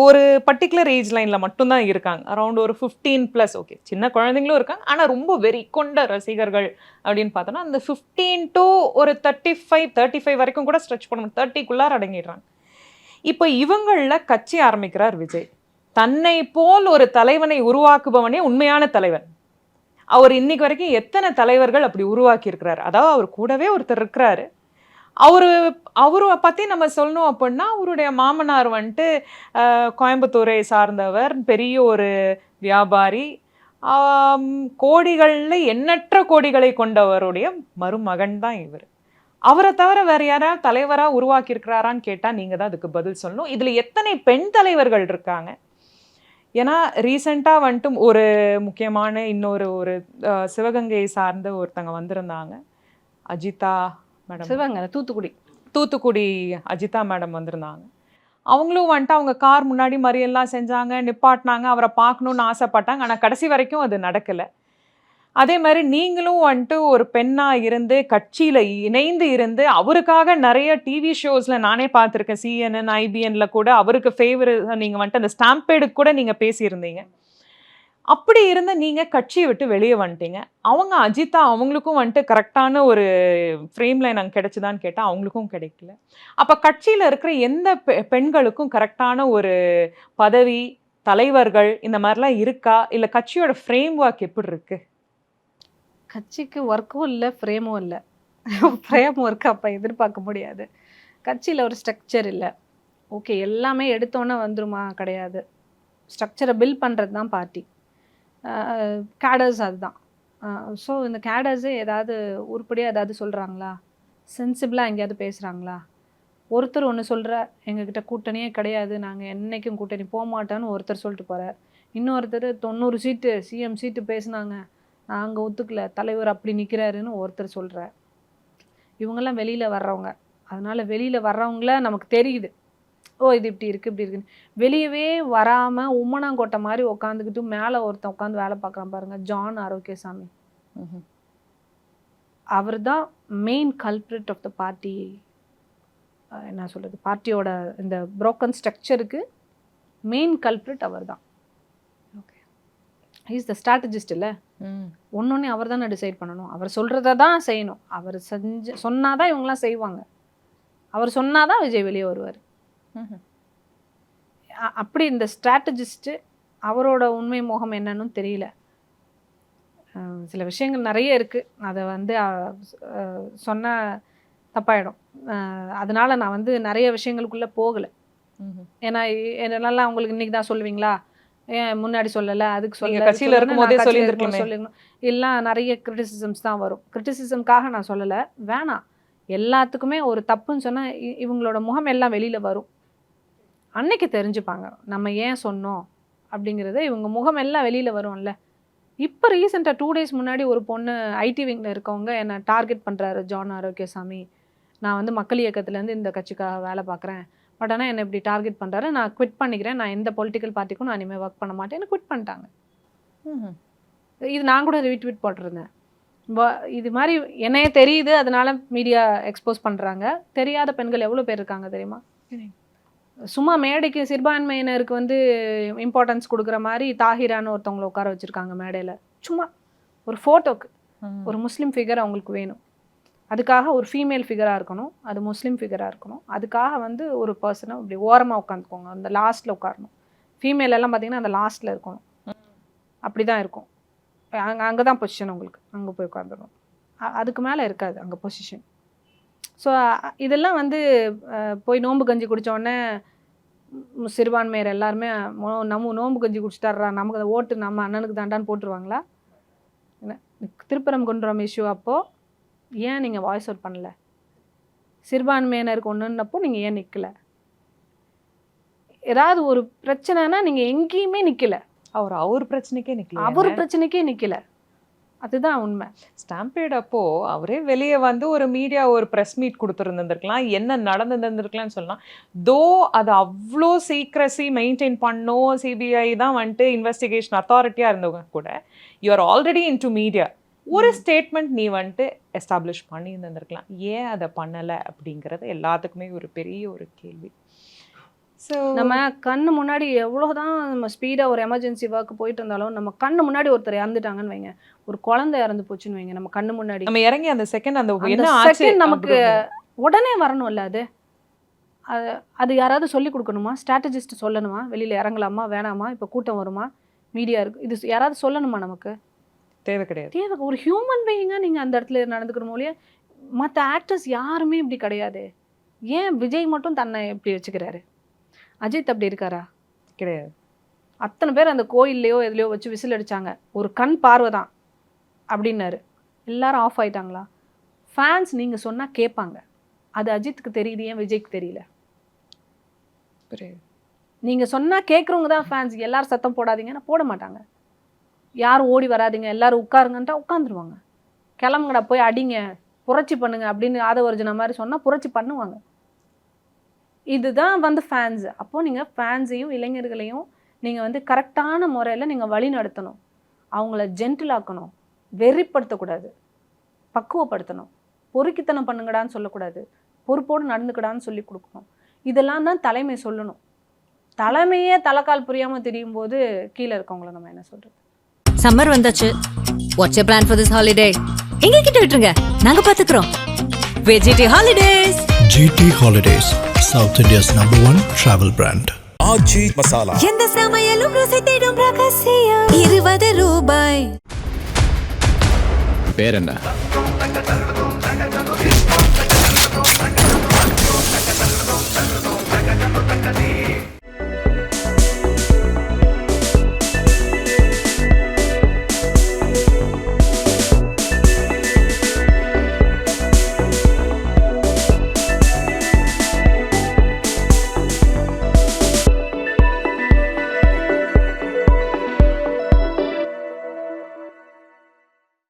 ஒரு பர்டிகுலர் ஏஜ் லைனில் மட்டும்தான் இருக்காங்க. அரௌண்ட் ஒரு 15+. ஓகே, சின்ன குழந்தைங்களும் இருக்காங்க, ஆனால் ரொம்ப வெறி கொண்ட ரசிகர்கள் அப்படின்னு பார்த்தோன்னா அந்த 15 to ஒரு 35 வரைக்கும் கூட ஸ்ட்ரெச் பண்ணணும், 30க்குள்ளார அடங்கிடுறாங்க. இப்போ இவங்களில் கட்சி ஆரம்பிக்கிறார் விஜய். தன்னை போல் ஒரு தலைவனை உருவாக்குபவனே உண்மையான தலைவன். அவர் இன்னைக்கு வரைக்கும் எத்தனை தலைவர்கள் அப்படி உருவாக்கி இருக்கிறாரு? அதாவது அவர் கூடவே ஒருத்தர் இருக்கிறாரு. அவரை பற்றி நம்ம சொல்லணும் அப்படின்னா, அவருடைய மாமனார் வந்துட்டு கோயம்புத்தூரை சார்ந்தவர், பெரிய ஒரு வியாபாரி, கோடிகளில் எண்ணற்ற கோடிகளை கொண்டவருடைய மருமகன் தான் இவர். அவரை தவிர வேற யாராவது தலைவராக உருவாக்கி இருக்கிறாரான்னு கேட்டால் நீங்கள் தான் அதுக்கு பதில் சொல்லணும். இதில் எத்தனை பெண் தலைவர்கள் இருக்காங்க? ஏன்னா ரீசெண்டாக வந்துட்டு ஒரு முக்கியமான இன்னொரு சிவகங்கையை சார்ந்த ஒருத்தங்க வந்திருந்தாங்க, அஜிதா மேடம். சிவகங்கை தூத்துக்குடி அஜிதா மேடம் வந்திருந்தாங்க. அவங்களும் வந்துட்டு அவங்க கார் முன்னாடி மறியெல்லாம் செஞ்சாங்க, நிப்பாட்டினாங்க, அவரை பார்க்கணுன்னு ஆசைப்பட்டாங்க, ஆனால் கடைசி வரைக்கும் அது நடக்கலை. அதே மாதிரி நீங்களும் வந்துட்டு ஒரு பெண்ணாக இருந்து கட்சியில் இணைந்து இருந்து அவருக்காக நிறைய டிவி ஷோஸில் நானே பார்த்துருக்கேன், CNN IBNல கூட அவருக்கு ஃபேவர் நீங்கள் வந்துட்டு அந்த ஸ்டாம்பேடுக்கு கூட நீங்கள் பேசியிருந்தீங்க. அப்படி இருந்த நீங்கள் கட்சியை விட்டு வெளியே வந்துட்டீங்க. அவங்க அஜிதா அவங்களுக்கும் வந்துட்டு கரெக்டான ஒரு ஃப்ரேம் லைன் அங்கே கிடைச்சிதான்னு கேட்டால் அவங்களுக்கும் கிடைக்கல. அப்போ கட்சியில் இருக்கிற எந்த பெண்களுக்கும் கரெக்டான ஒரு பதவி, தலைவர்கள் இந்த மாதிரிலாம் இருக்கா? இல்லை கட்சியோட ஃப்ரேம் ஒர்க் எப்படி இருக்குது? கட்சிக்கு ஒர்க்கும் இல்லை, ஃப்ரேமும் இல்லை. ஃப்ரேம் ஒர்க் அப்போ எதிர்பார்க்க முடியாது. கட்சியில் ஒரு ஸ்ட்ரக்சர் இல்லை. ஓகே, எல்லாமே எடுத்தோன்னே வந்துருமா? கிடையாது. ஸ்ட்ரக்சரை பில்ட் பண்ணுறது தான் பார்ட்டி. கேடர்ஸ் அதுதான். ஸோ இந்த கேடர்ஸே ஏதாவது உருப்படியாக ஏதாவது சொல்கிறாங்களா? சென்சிபிளாக எங்கேயாவது பேசுகிறாங்களா? ஒருத்தர் ஒன்று சொல்கிற, எங்ககிட்ட கூட்டணியே கிடையாது, நாங்கள் என்றைக்கும் கூட்டணி போக மாட்டோன்னு ஒருத்தர் சொல்லிட்டு போகிறார். இன்னொருத்தர் 90 சீட்டு CM சீட்டு பேசுனாங்க, நாங்கள் ஒத்துக்கல, தலைவர் அப்படி நிற்கிறாருன்னு ஒருத்தர் சொல்கிறார். இவங்கெல்லாம் வெளியில் வர்றவங்க, அதனால் வெளியில் வர்றவங்கள நமக்கு தெரியுது, ஓ இது இப்படி இருக்குது இப்படி இருக்குன்னு. வெளியவே வராமல் உம்மனாங்கோட்டை மாதிரி உட்காந்துக்கிட்டு மேலே ஒருத்தன் உட்காந்து வேலை பார்க்குறான் பாருங்கள், ஜான் ஆரோக்கியசாமி. அவர் தான் main culprit of the party. என்ன சொல்கிறது, பார்ட்டியோட இந்த broken ஸ்ட்ரக்சருக்கு மெயின் கல்ப்ரிட் அவர் தான். ஓகே, இஸ் த ஸ்ட்ராட்டஜிஸ்ட் இல்லை. ஒன்னொன்னே அவர் தானே டிசைட் பண்ணணும். அவர் சொல்கிறத தான் செய்யணும். அவர் சொன்னாதான் இவங்கெல்லாம் செய்வாங்க. அவர் சொன்னாதான் விஜய் வெளியே வருவார். அப்படி இந்த ஸ்ட்ராட்டஜிஸ்ட்டு அவரோட உண்மை முகம் என்னன்னு தெரியல. சில விஷயங்கள் நிறைய இருக்குது, அதை வந்து சொன்னால் தப்பாயிடும். அதனால நான் வந்து நிறைய விஷயங்களுக்குள்ளே போகலை. ஏன்னா என்னெல்லாம் அவங்களுக்கு இன்றைக்கி தான் சொல்லுவீங்களா, ஏன் முன்னாடி சொல்லலை, அதுக்கு சொல்ல கட்சியில் இருக்கும்போதே சொல்லணும். எல்லாம் நிறைய கிரிட்டிசிசம்ஸ் தான் வரும். கிரிட்டிசிசம்காக நான் சொல்லலை, வேணாம். எல்லாத்துக்குமே ஒரு தப்புன்னு சொன்னால் இவங்களோட முகம் எல்லாம் வெளியில் வரும். அன்னைக்கு தெரிஞ்சுப்பாங்க நம்ம ஏன் சொன்னோம் அப்படிங்கிறது. இவங்க முகம் எல்லாம் வெளியில் வரும்ல. இப்போ ரீசெண்டாக 2 days முன்னாடி ஒரு பொண்ணு ஐடி விங்கில் இருக்கவங்க என்னை டார்கெட் பண்ணுறாரு, ஜான் ஆரோக்கியசாமி, நான் வந்து மக்கள் இயக்கத்துலேருந்து இந்த கட்சிக்காக வேலை பார்க்குறேன், பட் ஆனால் என்னை இப்படி டார்கெட் பண்ணுறாரு, நான் குவிட் பண்ணிக்கிறேன், நான் எந்த பொலிட்டிக்கல் பார்ட்டிக்கும் நான் இனிமேல் ஒர்க் பண்ண மாட்டேன்னு குவிட் பண்ணிட்டாங்க. இது நான் கூட ட்வீட் போட்டிருந்தேன். இது மாதிரி என்னையே தெரியுது, அதனால மீடியா எக்ஸ்போஸ் பண்ணுறாங்க. தெரியாத பெண்கள் எவ்வளோ பேர் இருக்காங்க தெரியுமா? சும்மா மேடைக்கு சிறுபான்மையினருக்கு வந்து இம்பார்ட்டன்ஸ் கொடுக்குற மாதிரி தாஹிரான்னு ஒருத்தவங்களை உட்கார வச்சுருக்காங்க மேடையில். சும்மா ஒரு ஃபோட்டோக்கு ஒரு முஸ்லீம் ஃபிகர் அவங்களுக்கு வேணும். அதுக்காக ஒரு ஃபீமேல் ஃபிகராக இருக்கணும், அது முஸ்லீம் ஃபிகராக இருக்கணும். அதுக்காக வந்து ஒரு பர்சனை இப்படி ஓரமாக உட்காந்துக்கோங்க, அந்த லாஸ்ட்டில் உட்காரணும். ஃபீமேல் எல்லாம் பார்த்தீங்கன்னா அந்த லாஸ்ட்டில் இருக்கணும். அப்படி தான் இருக்கும். அங்கே தான் பொசிஷன் உங்களுக்கு, அங்கே போய் உட்காந்துடணும். அதுக்கு மேலே இருக்காது அங்கே பொசிஷன். ஸோ இதெல்லாம் வந்து போய் நோன்பு கஞ்சி குடித்தோடனே சிறுபான்மையர் எல்லாருமே நம்ம நோன்பு கஞ்சி குடிச்சிட்டாரா, நமக்கு அதை ஓட்டு நம்ம அண்ணனுக்கு தாண்டான்னு போட்டுருவாங்களா? திருப்பரங்குன்றம் இஷ்யூ அப்போது ஏன் நீங்கள் வாய்ஸ் அவுட் பண்ணல? சிறுபான்மையினருக்கு ஒன்றுன்னப்போ நீங்கள் ஏன் நிற்கலை? ஏதாவது ஒரு பிரச்சனைனா நீங்கள் எங்கேயுமே நிற்கலை. அவர் பிரச்சனைக்கே நிற்கல, அவர் பிரச்சனைக்கே நிற்கலை. அதுதான் உண்மை. ஸ்டாம்பேட் அப்போ அவரே வெளியே வந்து ஒரு மீடியா ஒரு ப்ரெஸ் மீட் கொடுத்துருந்துருக்கலாம், என்ன நடந்துருந்துருக்கலாம்னு சொல்லலாம். தோ அது அவ்வளோ சீக்ரஸி மெயின்டைன் பண்ணோம், சிபிஐ தான் வந்துட்டு இன்வெஸ்டிகேஷன் அத்தாரிட்டியாக இருந்தவங்க கூட, you are already in to media, ஒரு ஸ்டேட்மெண்ட் நீ வந்துட்டு எஸ்டாப்ளிஷ் பண்ணி இருந்துருக்கலாம். ஏன் அதை பண்ணலை அப்படிங்கிறது எல்லாத்துக்குமே ஒரு பெரிய ஒரு கேள்வி. ஸோ நம்ம கண்ணு முன்னாடி எவ்வளோதான் நம்ம ஸ்பீடாக ஒரு எமர்ஜென்சி ஒர்க் போயிட்டு இருந்தாலும் நம்ம கண்ணு முன்னாடி ஒருத்தர் இறந்துட்டாங்கன்னு வைங்க, ஒரு குழந்தை இறந்து போச்சுன்னு வைங்க, நம்ம கண்ணு முன்னாடி நம்ம இறங்கி அந்த செகண்ட் அந்த என்ன ஆச்சு நமக்கு உடனே வரணும்ல. அது யாராவது சொல்லி கொடுக்கணுமா? ஸ்ட்ராட்டஜிஸ்ட் சொல்லணுமா? வெளியில் இறங்கலாமா வேணாமா, இப்போ கூட்டம் வருமா, மீடியா இருக்குது, இது யாராவது சொல்லணுமா? நமக்கு தேவை கிடையாது. தேவை ஒரு ஹியூமன் பீயிங்காக நீங்கள் அந்த இடத்துல நடந்துக்கணும் இல்லையா? மற்ற ஆக்டர்ஸ் யாருமே இப்படி கிடையாது. ஏன் விஜய் மட்டும் தன்னை இப்படி வச்சுக்கிறாரு? அஜித் அப்படி இருக்காரா? கிடையாது. அத்தனை பேர் அந்த கோயில்லையோ எதுலையோ வச்சு விசில் அடித்தாங்க, ஒரு கண் பார்வை தான் அப்படின்னாரு, எல்லாரும் ஆஃப் ஆயிட்டாங்களா? ஃபேன்ஸ் நீங்கள் சொன்னால் கேட்பாங்க. அது அஜித்துக்கு தெரியுது, ஏன் விஜய்க்கு தெரியல? நீங்கள் சொன்னால் கேட்குறவங்க தான் ஃபேன்ஸ். எல்லாரும் சத்தம் போடாதீங்கன்னா போட மாட்டாங்க. யாரும் ஓடி வராதிங்க, எல்லாரும் உட்காருங்கன்ட்டா உட்காந்துருவாங்க. கிளம்புங்கடா போய் அடிங்க, புரட்சி பண்ணுங்க அப்படின்னு ஆதவர்ஜுனா மாதிரி சொன்னால் புரட்சி பண்ணுவாங்க. இதுதான் வந்து ஃபேன்ஸ். அப்போது நீங்கள் ஃபேன்ஸையும் இளைஞர்களையும் நீங்கள் வந்து கரெக்டான முறையில் நீங்கள் வழி நடத்தணும். அவங்கள ஜென்டிலாக்கணும், வெறிப்படுத்தக்கூடாது, பக்குவப்படுத்தணும். பொறுக்கித்தனம் பண்ணுங்கடான்னு சொல்லக்கூடாது, பொறுப்போடு நடந்துக்கடான்னு சொல்லி கொடுக்கணும். இதெல்லாம் தான் தலைமை சொல்லணும். தலைமையே தலைக்கால் புரியாமல் தெரியும் போது கீழே இருக்கவங்கள நம்ம என்ன சொல்கிறது? சம்மர் வந்தாச்சு. What's your plan for this holiday? எங்க கிட்ட விட்டுருங்க, நாங்க பாத்துக்கிறோம். VGT Holidays. GT Holidays, South India's #1 travel brand. ஆச்சி மசாலா. எந்த சமையலும் ருசி தேடும் ரகசியம். 20 ரூபாய். பேர் என்ன?